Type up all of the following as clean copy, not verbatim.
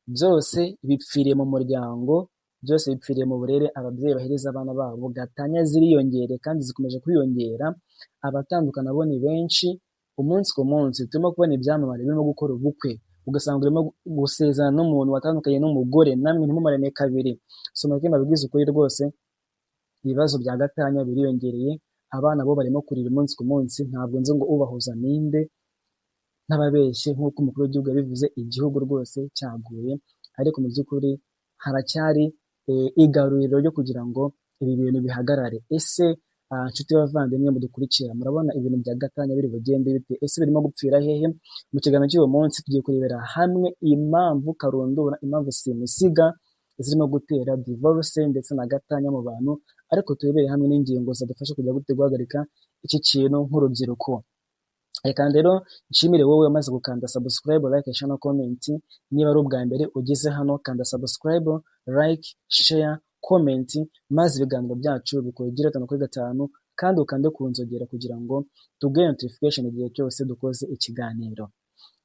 byose bipfiriye mu muryango, byose bipfiriye mu burere ababyeyi bahereza abana babo. Gatanya ziriyongere kandi zikomeje kwiyongera, abatandukana bo ni benshi, umunsi ku munsi turimo kubona ibyamamare birimo gukora ubukwe, ugasanga urimo gusezerana n'umuntu watandukanye n'umugore, namwe ntimumarane kabiri. Soma ko mbabwiza ukuri rwose, ibibazo bya gatanya biriyongereye, abana bo barimo kurira umunsi ku munsi. Ntabwo nzi ngo ubahuza ninde, ntababeshye nk'uko umukuru w'igihugu yabivuze, igihugu rwose cyaguye. Ariko mu by'ukuri haracyari igaruriro ryo kugira ngo ibi bintu bihagarare. Ese nshuti y'abavandimwe mudukurikira, murabona ibintu bya gatanya biri bugende bite? Ese birimo gupfira hehe? Mu kiganiro cy'uwo munsi tugiye kurebera hamwe impamvu karundura, impamvu simusiga zirimo gutera divorce ndetse na gatanya mu bantu, ariko turebere hamwe n'ingingo zadufasha kujya guhagarika iki kintu nk'urubyiruko. Reka rero nshimire wowe wamaze gukanda subscribe, like, share na comment. Niba ari ubwa mbere ugeze hano, kanda subscribe, like, share, comment, maze ibiganiro byacu bikugera 5/5, kandi ukande ku nzogera kugira ngo tuguhe notification igihe cyose dukoze ikiganiro.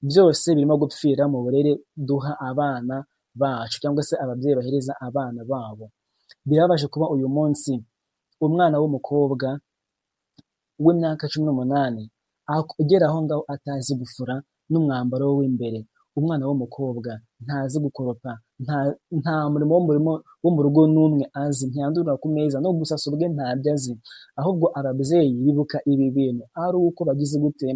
Byose birimo gupfira mu burere duha abana bacu cyangwa se ababyeyi bahereza abana babo. Birabaje kuba uyu munsi umwana w'umukobwa w'imyaka 18 ugera aho ngaho atazi gufura n'umwambaro w'imbere. Umwana w'umukobwa ntazi gukoropa, nta murimo wo mu rugo n'umwe azi, ntiyandurira ku meza no gusasa ubwe ntabyo azi. Ahubwo ababyeyi bibuka ibi bintu ari uko bagize gute,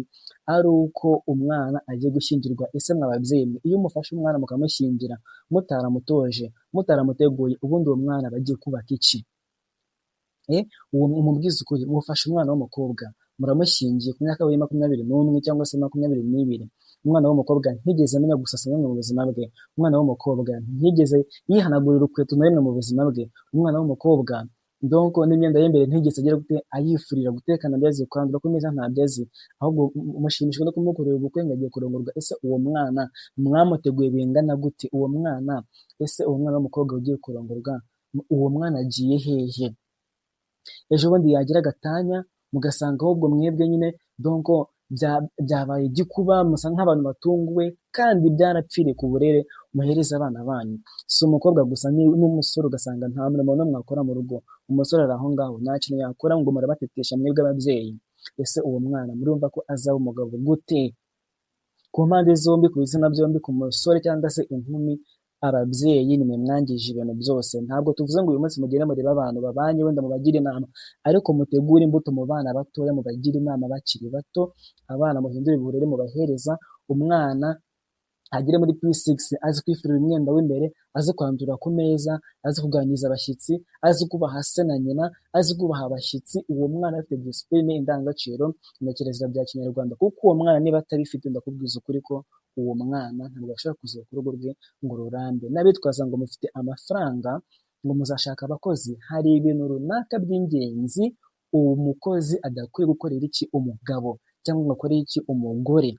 ari uko umwana agiye gushyingirwa. Ese mw'ababyeyi mwe, iyo mufashe umwana mukamushyingira mutaramutoje, mutaramuteguye, ubundi uwo mwana bagiye kubaka iki? Umubwiza ukuri, mufashe umwana w'umukobwa muramushyingiye ku myaka ya 21 cyangwa se 22. Umwana w'umukobwa ntigeze amenya gusasa rimwe mu buzima bwe. Umwana w'umukobwa ntigeze yihanagurira urukweto na rimwe mu buzima bwe. Umwana w'umukobwa donc n'imyenda y'imbere ntigeze agira gute ayifurira, gutekana byazi, kwandura ku meza ntabyo azi, ahubwo mushimishwa no kumukorera ubukwe ngo agiye kurongorwa. Ese uwo mwana mwamuteguye bingana gute? Uwo mwana, ese uwo mwana w'umukobwa ugiye kurongorwa, uwo mwana agiye hehe? Ejo bundi yagira gatanya mugasanga ahubwo mwebwe nyine donc byabaye igikuba, musa nk'abantu batunguwe, kandi byarapfiriye ku burere muhereza abana banyu. Si umukobwa gusa, n'umusore ugasanga nta murimo n'umwe akora mu rugo. Umusore ari aho ngaho nta kintu yakora, ngo murabatetesha mwebwe ababyeyi. Ese uwo mwana murumva ko azaba umugabo gute? Ku mpande zombi, ku bitsina byombi, ku musore cyangwa se inkumi, ababyeyi nimwe mwangije ibintu byose. Ntabwo tuvuze ngo uyu munsi mugere mureba abantu babanye wenda mubagire inama, ariko mutegure imbuto mu bana batoya, mubagire inama bakiri bato. Abana muhindure uburere mubahereza. Umwana agere muri P6 azi kwifurira umwenda w'imbere, azi kwandura ku meza, azi kuganiriza abashyitsi, azi kubaha se na nyina, azi kubaha abashyitsi. Uwo mwana afite discipline, indangagaciro na kirazira bya Kinyarwanda, kuko uwo mwana niba atabifite, ndakubwiza ukuri ko uwo mwana ntabwo ashobora kuzura ku rugo rwe ngo rurambe. N'abitwaza ngo mufite amafaranga ngo muzashaka abakozi, hari ibintu runaka by'ingenzi uwo mukozi adakwiye gukorera iki umugabo, cyangwa ngo akorere iki umugore.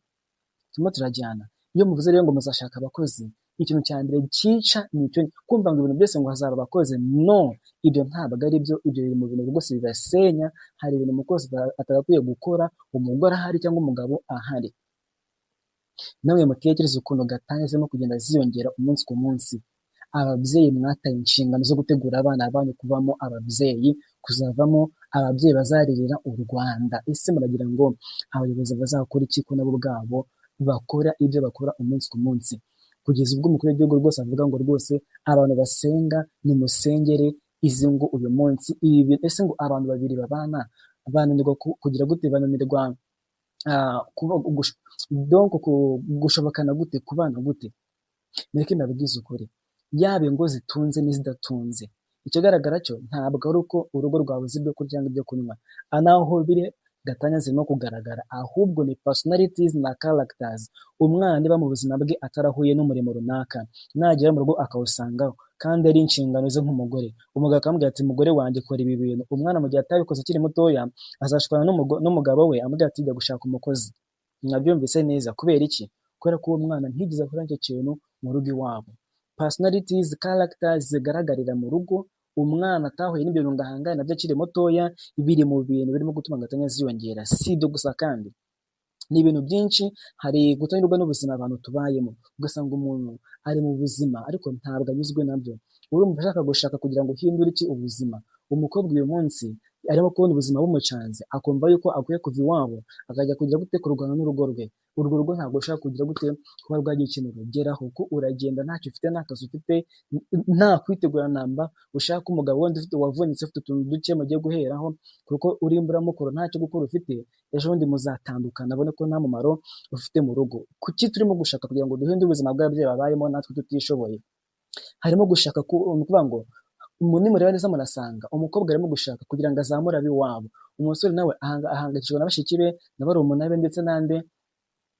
Turimo turajyana. Iyo muvuze rero ngo muzashaka abakozi, ikintu cya mbere cyica ni icyo kumva ngo ibintu byose ngo hazaba abakozi. No, ibyo ntabwo ari byo. Ibyo biri mu bintu rwose bibasenya. Hari ibintu umukozi atagakwiye gukora umugore ahari cyangwa umugabo ahari. Namwe mutekereze ukuntu gatanya zirimo kugenda ziyongera umunsi ku munsi. Ababyeyi mwataye inshingano zo gutegura abana banyu kuvamo ababyeyi, kuzavamo ababyeyi bazaririra u Rwanda. Ese muragira ngo abayobozi bazakora iki ko nabo ubwabo bakora ibyo bakora umunsi ku munsi? Kugeza ubwo umukuru w'igihugu rwose avuga ngo rwose abantu basenga nimusengere izi ngo uyu munsi ibi. Ese ngo abantu babiri babana bananirwa kugira gute? Bananirwa donc gushobokana gute? Kubana gute? Mureke mbabwize ukuri, yaba ingo zitunze n'izidatunze, ikigaragara cyo ntabwo ari uko urugo rwabuze ibyo kurya n'ibyo kunywa, anaho biri gatanya zirimo kugaragara, ahubwo ni personalities na characters. Umwana niba mu buzima bwe atarahuye n'umurimo runaka, nagera mu rugo akawusangaho kandi ari inshingano ze nk'umugore, umugabo akamubwira ati mugore wanjye kora ibi bintu. Umwana mu gihe atabikoze akiri mutoya azashwana n'umugabo we amubwira ati jya gushaka umukozi. Mwabyumvise neza. Kubera iki? Kubera ko uwo mwana ntigeze akora icyo kintu mu rugo iwabo. Personalities, characters zigaragarira mu rugo. Umwana atahuye n'ibintu ngo ahangane nabyo akiri mutoya, biri mu bintu birimo gutuma gatanya ziyongera. Si ibyo gusa kandi ni ibintu byinshi. Hari kutanyurwa n'ubuzima abantu tubayemo, ugasanga umuntu ari mu buzima ariko ntabwo anyuzwe nabyo. Urumva ashaka gushaka kugira ngo uhindure iki ubuzima. Umukobwa uyu munsi arimo kubona ubuzima bumucanze, akumva yuko akwiye kuva iwabo akajya kugira gute kurwana n'urugo rwe. Urwo rugo ntabwo ushaka kugira gute kuba rwagira ikintu rugeraho, kuko uragenda ntacyo ufite, nta kazi ufite, nta kwitegura namba. Ushaka umugabo wenda ufite wavunitse, ufite utuntu duke mugiye guheraho, kuko uri imburamukoro ntacyo gukora ufite, ejo bundi muzatandukana abone ko nta mumaro ufite mu rugo. Kuki turimo gushaka kugira ngo duhindure ubuzima bw'ababyeyi babayemo natwe tutishoboye? Harimo gushaka ni ukuvuga ngo nimureba neza murasanga umukobwa arimo gushaka kugira ngo azamure ab'iwabo, umusore nawe ahangayikishijwe na bashiki be na barumuna be ndetse n'ande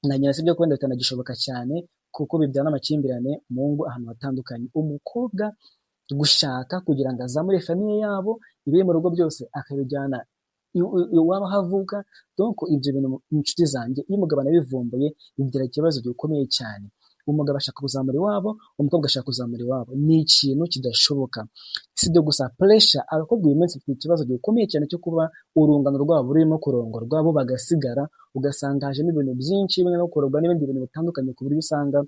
na nyina. Sibyo kuba bitanagishoboka cyane kuko bibyara n'amakimbirane mu ngo ahantu hatandukanye. Umukobwa gushaka kugira ngo azamure famiye yabo, ibiri mu rugo byose akabijyana iwabo aho avuka. Donc ibyo bintu inshuti zanjye, iyo umugabo anabivumbuye bigira ikibazo gikomeye cyane. Umugabo ashaka kuzamura iwabo, umukobwa ashaka kuzamura iwabo, ni ikintu kidashoboka. Si ibyo gusa, pressure. Abakobwa uyu munsi bafite ikibazo gikomeye cyane cyo kuba urungano rwabo rurimo kurongorwa bo bagasigara, ugasanga hajemo ibintu byinshi bimwe no kurogwa n'ibindi bintu bitandukanye, ku buryo usanga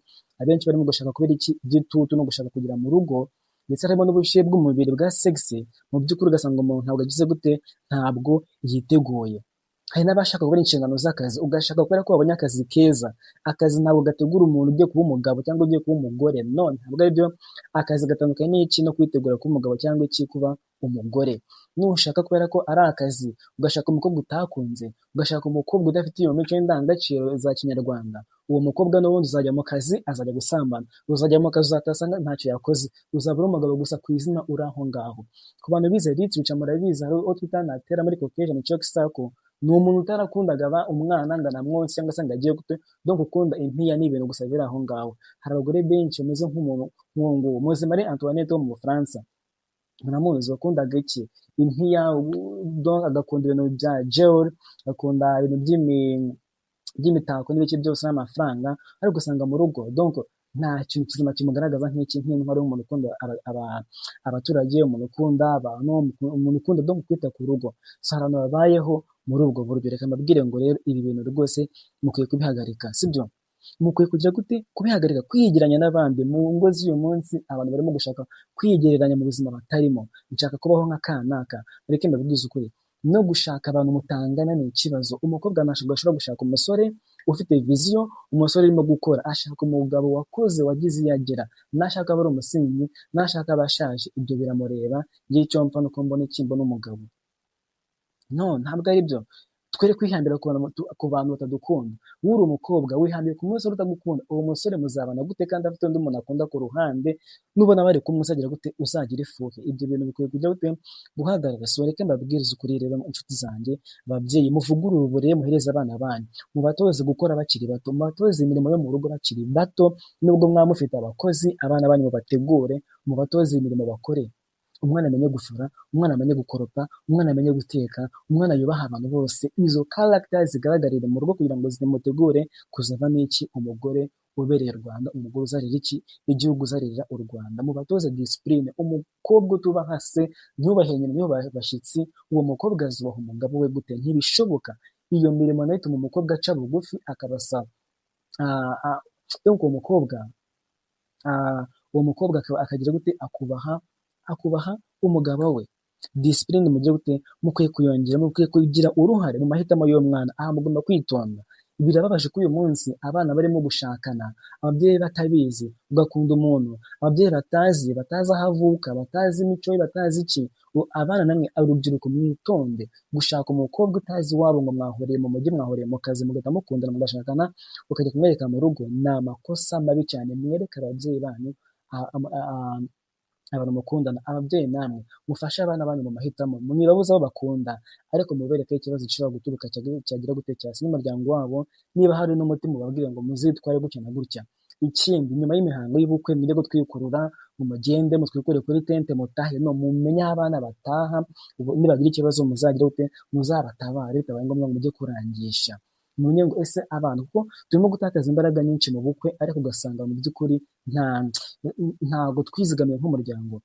abenshi barimo gushaka kubera iki igitutu no gushaka kugira mu rugo, ndetse harimo n'ubushyuhe bw'umubiri bwa sexe. Mu by'ukuri ugasanga umuntu ntabwo agize gute, ntabwo yiteguye. Hari n'abashaka gukora inshingano z'akazi, ugashaka kubera ko wabonye akazi keza. Akazi ntabwo gategura umuntu ugiye kuba umugabo cyangwa ugiye kuba umugore, none ntabwo ari byo. Akazi gatandukanye n'iki no kwitegura kuba umugabo cyangwa iki kuba umugore. Nushaka kubera ko ari akazi, ugashaka umukobwa utakunze, ugashaka umukobwa udafite iyo mico y'indangagaciro za kinyarwanda, uwo mukobwa n'ubundi uzajya mu kazi azajya gusambana, uzajya mu kazi uzatasanga ntacyo yakoze, uzabura umugabo gusa ku izina uri aho ngaho. Ku bantu bize literature murabizi, hari uwo twita natera muri Caucasian Chalk Circle. Ni umuntu utarakundaga umwana ngo anamwonse cyangwa se ngo agiye gute, donc ukunda impiya n'ibintu gusa biri aho ngaho. Hari abagore benshi bameze nk'umuntu nk'uwo muzi Marie Antoinette wo mu Bufaransa, muramuzi, wakundaga iki? Impiya, donc agakunda ibintu bya jewelry, agakunda ibintu by'imitako n'ibiki byose n'amafaranga, ariko usanga mu rugo donc nta kintu kizima kimugaragaza nk'iki, nk'intwari y'umuntu ukunda abaturage, umuntu ukunda abantu, umuntu ukunda donc kwita ku rugo. So hari abantu babayeho muri ubwo buryo. Reka mbabwire ngo rero ibi bintu rwose mukwiye kubihagarika, sibyo? Mukwiye kugira gute kubihagarika, kwigereranya n'abandi. Mu ngo z'uyu munsi abantu barimo gushaka kwigereranya mu buzima batarimo. Nshaka kubaho nka kanaka. Reka mbabwize ukuri, no gushaka abantu mutangana ni ikibazo. Umukobwa ashobora gushaka umusore ufite viziyo, umusore urimo gukora, ashaka umugabo wakoze wagize iyo agera. Nashaka aba ari umusinzi, nashaka aba ashaje, ibyo biramureba. Ngiye icyo mpfa nuko mbona ikimbo n'umugabo. No, ntabwo ari byo. Twere kwihambira ku bantu batadukunda. Uri umukobwa wihambire ku musore utagukunda, uwo musore muzabana gute kandi afite undi muntu akunda ku ruhande? Nubona bari kumusagira gute, uzagira ifuhe. Ibyo bintu bikwiye kujya gute guhagarara. So reka mbabwirize ukuri rero inshuti zanjye, ababyeyi, muvugurure uburere muhereza abana banyu, mubatoze gukora bakiri bato, mubatoze imirimo yo mu rugo bakiri bato. Nubwo mwaba mufite abakozi, abana banyu mubategure, mubatoze imirimo bakore. Umwana amenye gufura, umwana amenye gukoropa, umwana amenye guteka, umwana yubaha abantu bose. Izo character zigaragarire mu rugo kugira ngo zimutegure kuzavamo iki, umugore ubereye u Rwanda, umugore uzarira iki, igihugu uzarira u Rwanda. Mubatoze discipline. Umukobwa utubaha se, ntubahe nyina, ntubahe bashyitsi, uwo mukobwa azubaha umugabo we gute? Ntibishoboka. Iyo mirimo nayo ituma umukobwa aca bugufi akabasaba. Donc uwo mukobwa akagira gute, akubaha umugabo we. Discipline mujye gute, mukwiye kuyongera, mukwiye kugira uruhare mu mahitamo y'umwana. Mugomba kwitonda. Birababaje ko uyu munsi abana barimo gushakana, ababyeyi batabizi, ugakunda umuntu ababyeyi batazi aho avuka, batazi imico ye, batazi iki. Abana namwe urubyiruko mwitonde. Gushaka umukobwa utazi iwabo ngo mwahuriye mu mujyi, mwahuriye mu kazi, mugahita mukundana mugashakana, ukajya kumwereka mu rugo, ni amakosa mabi cyane. Mwereke ababyeyi banyu abantu mukundana. Ababyeyi namwe mufashe abana banyu mu mahitamo, mwibabuze abo bakunda, ariko mubereke ikibazo gishobora guturuka cyagira gute, cyasi n'umuryango wabo. Niba hari n'umutima ubabwire ngo muzitware gutya na gutya. Ikindi, nyuma y'imihango y'ubukwe mujye gutwikurura, mugende mutwikure kuri tente, mutahe. No, mumenye aho abana bataha. Nibagira ikibazo muzagira gute, muzabatabare, bitabaye ngombwa ngo mujye kurangisha. Mumenye ngo ese abantu, kuko turimo gutakaza imbaraga nyinshi mu bukwe, ariko ugasanga mu by'ukuri ntago twizigamiye nk'umuryango.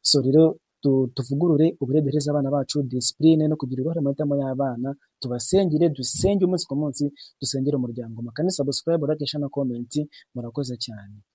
So rero tuvugurure uburere duhereza abana bacu, disipurine no kugira uruhare mu mahitamo y'abana, tubasengere, dusenge umunsi ku munsi, dusengere umuryango. Mukande subscribe, like, share na comment. Murakoze cyane.